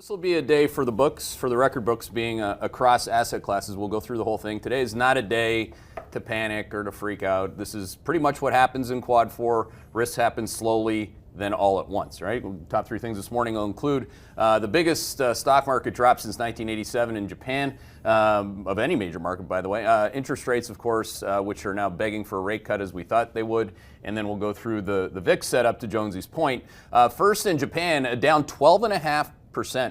This will be a day for the books, for the record books being across asset classes. We'll go through the whole thing. Today is not a day to panic or to freak out. This is pretty much what happens in Quad 4. Risks happen slowly, then all at once, right? Top three things this morning will include the biggest stock market drop since 1987 in Japan, of any major market, by the way. Interest rates, of course, which are now begging for a rate cut as we thought they would. And then we'll go through the VIX setup to Jonesy's point. First in Japan, a down 12.5%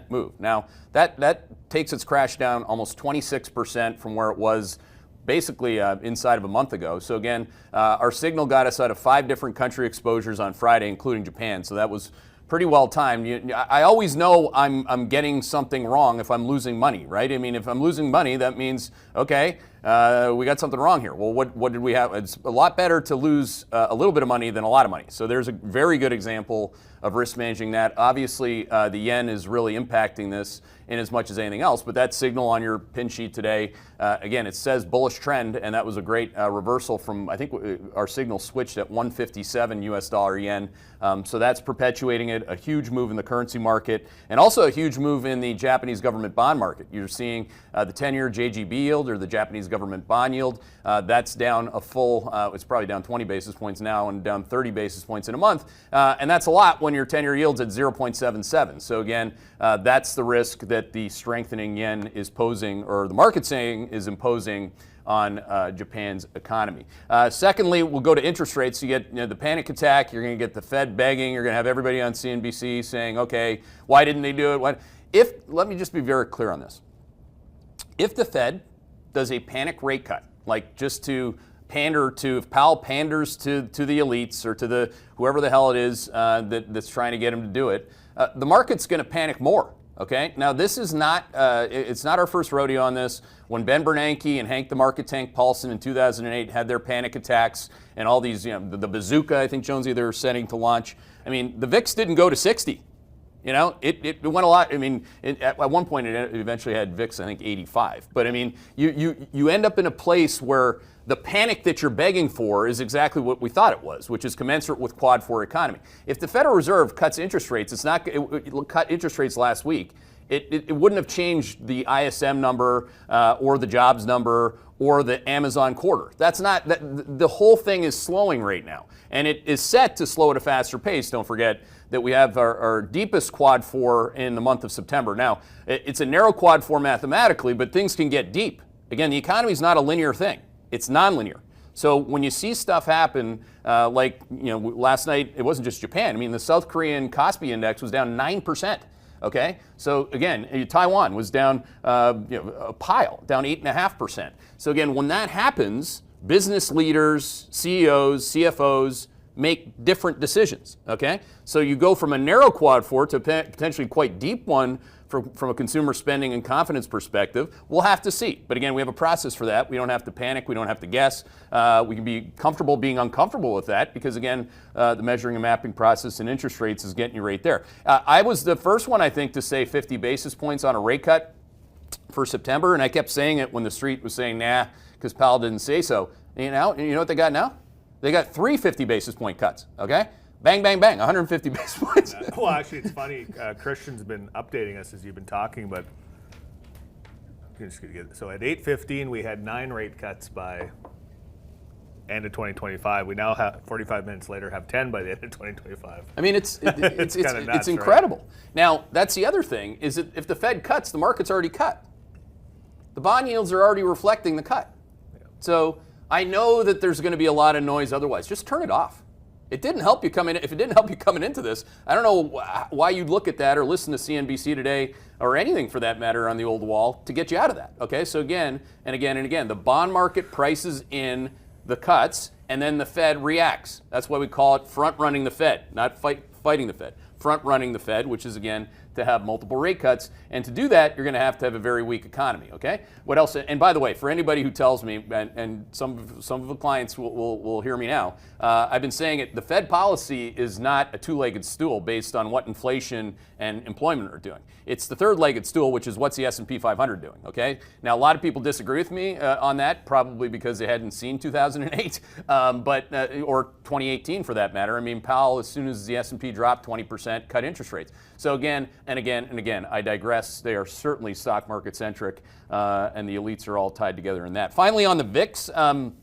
move. Now, that takes its crash down almost 26% from where it was basically inside of a month ago. So again, our signal got us out of 5 different country exposures on Friday, including Japan. So that was pretty well timed. I always know I'm getting something wrong if I'm losing money, right? I mean, if I'm losing money, that means, okay, we got something wrong here. Well, what did we have? It's a lot better to lose a little bit of money than a lot of money. So there's a very good example of risk managing that. Obviously, the yen is really impacting this in as much as anything else, but that signal on your pin sheet today, again, it says bullish trend, and that was a great reversal from, I think our signal switched at 157 US dollar yen. So that's perpetuating it, a huge move in the currency market, and also a huge move in the Japanese government bond market. You're seeing the 10-year JGB yield, or the Japanese government bond yield, that's down a full, it's probably down 20 basis points now and down 30 basis points in a month. And that's a lot when your 10-year yield's at 0.77. So again, that's the risk that the strengthening yen is posing, or the market saying is imposing on Japan's economy. Secondly, we'll go to interest rates. You get the panic attack. You're going to get the Fed begging. You're going to have everybody on CNBC saying, okay, why didn't they do it? Let me just be very clear on this. If the Fed does a panic rate cut, like just to pander to, if Powell panders to the elites or to the whoever the hell it is that's trying to get him to do it, the market's going to panic more. Okay. Now this is not it's not our first rodeo on this. When Ben Bernanke and Hank the Market Tank Paulson in 2008 had their panic attacks and all these, the bazooka, I think Jonesy, they're setting to launch. I mean, the VIX didn't go to 60. It went a lot. I mean, at one point it eventually had VIX, I think 85. But I mean, you end up in a place where the panic that you're begging for is exactly what we thought it was, which is commensurate with Quad 4 economy. If the Federal Reserve cuts interest rates, it cut interest rates last week. It wouldn't have changed the ISM number or the jobs number or the Amazon quarter. That's not, the whole thing is slowing right now. And it is set to slow at a faster pace. Don't forget that we have our deepest Quad 4 in the month of September. Now, it's a narrow Quad 4 mathematically, but things can get deep. Again, the economy is not a linear thing. It's nonlinear. So when you see stuff happen, like last night, it wasn't just Japan. I mean, the South Korean Kospi index was down 9%. Okay, so again, Taiwan was down a pile, down 8.5%. So again, when that happens, business leaders, CEOs, CFOs make different decisions. Okay, so you go from a narrow Quad 4 to potentially quite deep one from a consumer spending and confidence perspective. We'll have to see. But again, we have a process for that. We don't have to panic. We don't have to guess. We can be comfortable being uncomfortable with that because, again, the measuring and mapping process and interest rates is getting you right there. I was the first one, I think, to say 50 basis points on a rate cut for September, and I kept saying it when the street was saying, nah, because Powell didn't say so. You know what they got now? They got 3 50 basis point cuts, okay? Bang, bang, bang, 150 basis points. Well, actually, it's funny. Christian's been updating us as you've been talking, but so at 8:15 we had 9 rate cuts by end of 2025. We now have 45 minutes later have 10 by the end of 2025. I mean, it's nuts, incredible. Right? Now, that's the other thing is that if the Fed cuts, the market's already cut. The bond yields are already reflecting the cut. Yeah. So I know that there's going to be a lot of noise otherwise. Just turn it off. It didn't help you coming in. If it didn't help you coming into this, I don't know why you'd look at that or listen to CNBC today or anything for that matter on the old wall to get you out of that. Okay, so again and again and again, the bond market prices in the cuts and then the Fed reacts. That's why we call it front running the Fed, not fighting the Fed. Front running the Fed, which is again to have multiple rate cuts. And to do that, you're going to have a very weak economy, okay? What else? And by the way, for anybody who tells me, and some of the clients will hear me now, I've been saying it, the Fed policy is not a two-legged stool based on what inflation and employment are doing. It's the third-legged stool, which is what's the S&P 500 doing, okay? Now, a lot of people disagree with me on that, probably because they hadn't seen 2008, or 2018 for that matter. I mean, Powell, as soon as the S&P dropped 20%, cut interest rates. So again, And again, I digress. They are certainly stock market centric, and the elites are all tied together in that. Finally, on the VIX, to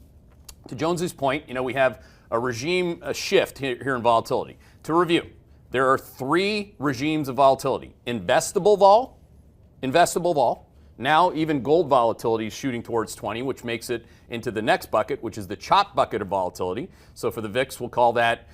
Jones's point, we have a regime shift here in volatility. To review, there are 3 regimes of volatility: investable vol. Now even gold volatility is shooting towards 20, which makes it into the next bucket, which is the chop bucket of volatility. So for the VIX, we'll call that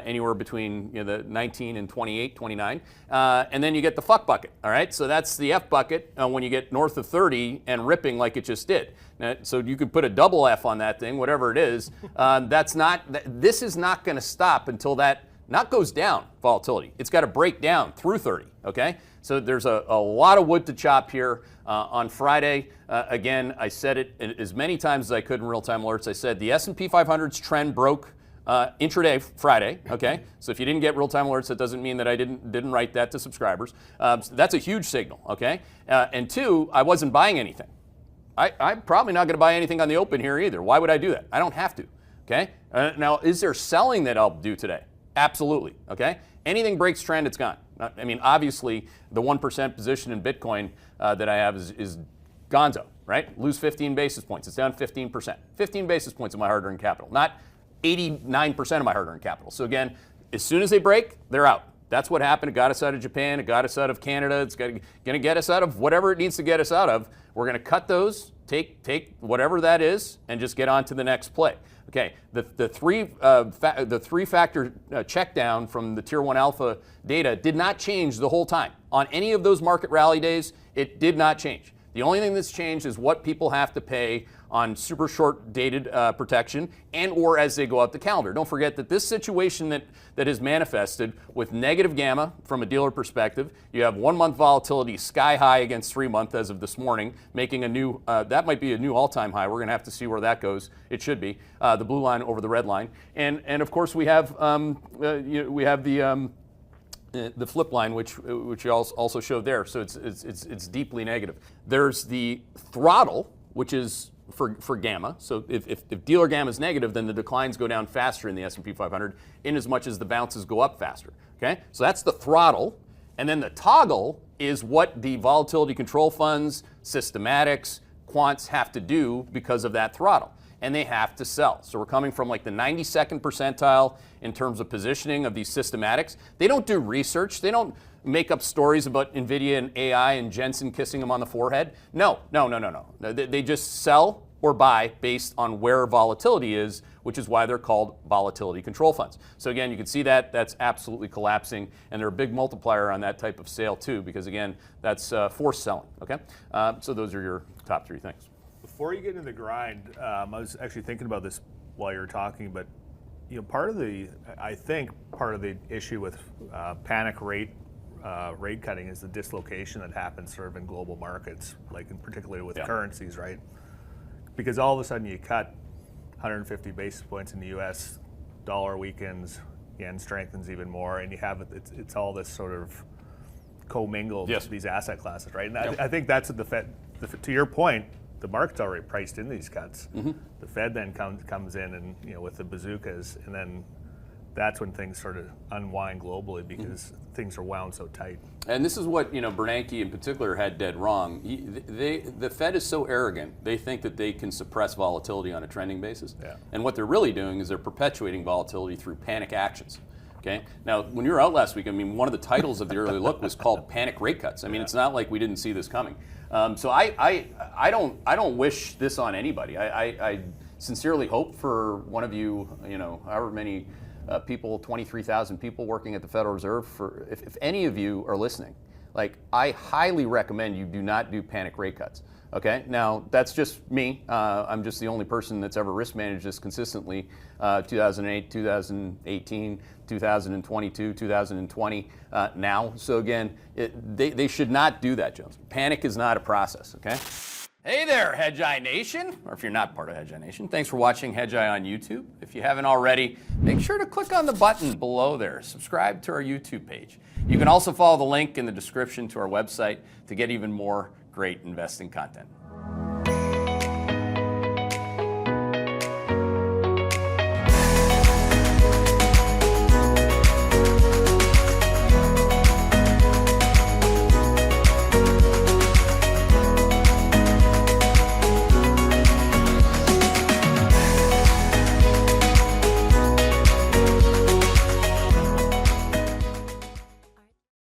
anywhere between the 19 and 28, 29. And then you get the fuck bucket, all right? So that's the F bucket when you get north of 30 and ripping like it just did. So you could put a double F on that thing, whatever it is. This is not going to stop until that not goes down, volatility. It's got to break down through 30, okay? So there's a lot of wood to chop here. On Friday, again, I said it as many times as I could in real-time alerts. I said the S&P 500's trend broke intraday Friday, okay? So if you didn't get real-time alerts, that doesn't mean that I didn't write that to subscribers. So that's a huge signal, okay? And 2, I wasn't buying anything. I'm probably not going to buy anything on the open here either. Why would I do that? I don't have to, okay? Now, is there selling that I'll do today? Absolutely, okay? Anything breaks trend, it's gone. I mean, obviously, the 1% position in Bitcoin that I have is gonzo, right? Lose 15 basis points. It's down 15%. 15 basis points of my hard-earned capital, not 89% of my hard-earned capital. So again, as soon as they break, they're out. That's what happened. It got us out of Japan. It got us out of Canada. It's going to get us out of whatever it needs to get us out of. We're going to cut those, take whatever that is, and just get on to the next play. Okay, the three-factor check down from the Tier 1 Alpha data did not change the whole time. On any of those market rally days, it did not change. The only thing that's changed is what people have to pay on super short dated protection and or as they go out the calendar. Don't forget that this situation that has manifested with negative gamma from a dealer perspective, you have 1 month volatility sky high against 3 month as of this morning, making a new, that might be a new all-time high. We're gonna have to see where that goes. It should be, the blue line over the red line. And of course we have the flip line, which you also showed there. So it's deeply negative. There's the throttle, which is for gamma. So if dealer gamma is negative, then the declines go down faster in the S&P 500, in as much as the bounces go up faster. Okay, so that's the throttle, and then the toggle is what the volatility control funds, systematics, quants have to do because of that throttle. And they have to sell. So we're coming from like the 92nd percentile in terms of positioning of these systematics. They don't do research. They don't make up stories about NVIDIA and AI and Jensen kissing them on the forehead. No. They just sell or buy based on where volatility is, which is why they're called volatility control funds. So again, you can see that that's absolutely collapsing, and they're a big multiplier on that type of sale too, because again, that's forced selling, okay? So those are your top 3 things. Before you get into the grind, I was actually thinking about this while you were talking, but I think part of the issue with panic rate cutting is the dislocation that happens sort of in global markets, like in particularly with currencies, right? Because all of a sudden you cut 150 basis points in the U.S., dollar weakens, yen strengthens even more, and you have it's all this sort of commingled these asset classes, right? And I think that's what the Fed. To your point, the market's already priced in these cuts. Mm-hmm. The Fed then comes in and with the bazookas, and then that's when things sort of unwind globally because things are wound so tight. And this is what Bernanke in particular had dead wrong. The Fed is so arrogant; they think that they can suppress volatility on a trending basis. Yeah. And what they're really doing is they're perpetuating volatility through panic actions. Okay. Now, when you were out last week, I mean, one of the titles of the early look was called "Panic Rate Cuts." I mean, it's not like we didn't see this coming. So I don't wish this on anybody. I sincerely hope for one of you, however many people, 23,000 people working at the Federal Reserve. If any of you are listening, like I highly recommend you do not do panic rate cuts. Okay, now that's just me. I'm just the only person that's ever risk managed this consistently. 2008, 2018, 2022, 2020 now. So again, they should not do that, Jones. Panic is not a process, okay? Hey there, Hedgeye Nation, or if you're not part of Hedgeye Nation, thanks for watching Hedgeye on YouTube. If you haven't already, make sure to click on the button below there. Subscribe to our YouTube page. You can also follow the link in the description to our website to get even more great investing content.